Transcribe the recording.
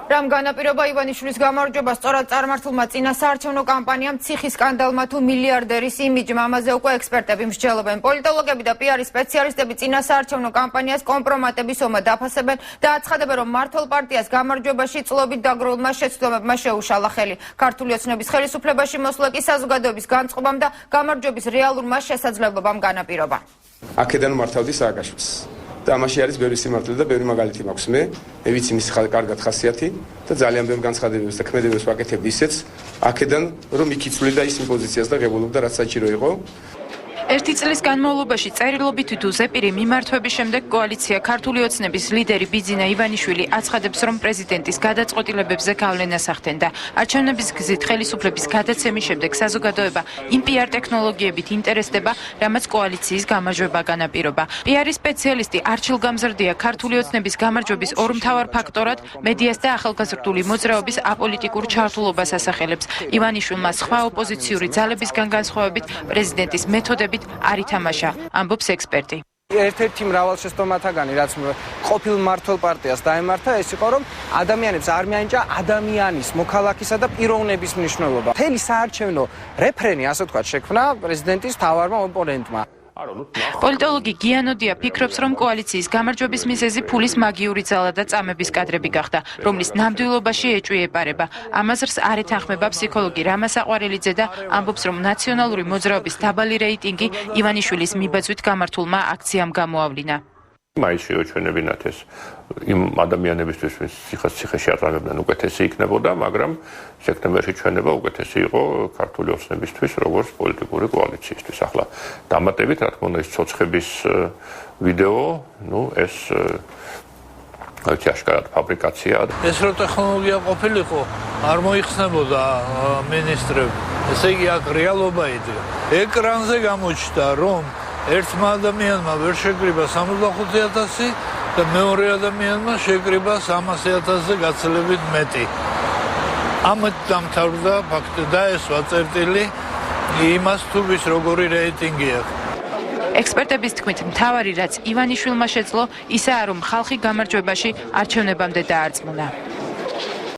რამ განაპირობა ივანიშვილის გამარჯვება სწორად წარმართულმა წინა საარჩევნო კამპანიამ ციხის სკანდალმა თუ მილიარდერის იმიჯმა ამაზე უკვე ექსპერტები მსჯელობენ. პოლიტოლოგები და პიარის სპეციალისტები წინა საარჩევნო კამპანიას კომპრომატების ომად აფასებენ და აცხადებენ, რომ მმართველ პარტიას გამარჯვებაში წლობით დაგროვილმა შეცდომებმა შეუშალა ხელი. ქართული ოცნების ხელისუფლებაში მოსვლა კი საზოგადოების განწყობამ და გამარჯვების რეალურმა შესაძლებლობამ განაპირობა. აქედან მართავდი სააკაშვილს. და ამაში არის ბევრი სიმართლე და ბევრი მაგალითი მაქვს მე ვიცი მის კარგად ხასიათი და ძალიან ბევრ განცხადებებს და ქმედებებს ვაკეთებდი ისეც აქედან რომ იქიცვლიდა ის პოზიციას და ღებულობდა რაც საჭირო იყო. ერთი წლის განმავლობაში წერილობით თუ ზეპირი მიმართვების შემდეგ კოალიცია ქართული ოცნების ლიდერი ბიძინა ივანიშვილი აცხადებს, რომ პრეზიდენტის გადაწყვეტილებებზე გავლენას ახდენდა. არჩევნების გზით ხელისუფლების გადაცემის შემდეგ საზოგადოება იმ პიარ ტექნოლოგიებით ინტერესდება, რამაც კოალიციის გამარჯვება განაპირობა. პიარის სპეციალისტი არჩილ გამზრდია ქართული ოცნების გამარჯვების ორ მთავარ ფაქტორად მედიას და ახალგაზრდული მოძრაობის აპოლიტიკურ ჩართულობას ასახელებს. ივანიშვილმა სხვა ოპოზიციური ძალებისგან განსხვავებით პრეზიდენტის მეთოდები არ ითამაშა, ამბობს ექსპერტი. ერთ-ერთი მრავალშეცდომათაგანი, რაც ყოფილ მმართველ პარტიას დაემართა, ეს იყო, რომ ადამიანებს არ მიანიჭა ადამიანის, მოქალაქისა და პიროვნების მნიშვნელობა. მთელი საარჩევნო რეფრენი, ასე ვთქვათ, შექმნა პრეზიდენტის მთავარმა ოპონენტმა. პოლიტოლოგი გიანოდია ფიქრობს, რომ კოალიციის გამარჯვების მიზეზი ფულის მაგიური ძალა და წამების კადრები გახდა, რომლის ნამდვილობაში ეჭვი ეპარება. ამაზრს არ ეთანხმება ფსიქოლოგი რამა საყვარელიძე და ამბობს, რომ ნაციონალური მოძრაობის დაბალი რეიტინგი ივანიშვილის მიბაძვით გამართულმა აქციამ გამოავლინა. მაისში ოჩვენებინათ ეს იმ ადამიანებისთვის, ვინც ციხეში ატარებდნენ, უკეთესი იქნებოდა, მაგრამ სექტემბერში ჩვენება უკეთესი იყო ქართული ოცნებისთვის, როგორც პოლიტიკური კოალიციისთვის. ახლა დამატებით, რა თქმა უნდა, ის ცოცხების ვიდეო, ეს აშკარად ფაბრიკაცია. ეს რო ტექნოლოგია ყოფილიყო, არ მოიხსნებოდა მინისტრები. ესე იგი, აქ რეალობა იდგა. ეკრანზე გამოჩნდა, რომ ერთმა ადამიანმა ვერ შეკრიბა 65,000 და მეორე ადამიანმა შეკრიბა 300,000-ზე გაცილებით მეტი. ამით დამთავრდა ფაქტი და ეს ვაწერტილი იმას თუ ვის როგორი რეიტინგი აქვს. ექსპერტების თქმით, მთავარი რაც ივანიშვილმა შეძლო, ისაა, რომ ხალხი გამარჯვებაში არჩევნებამდე დაარწმუნა.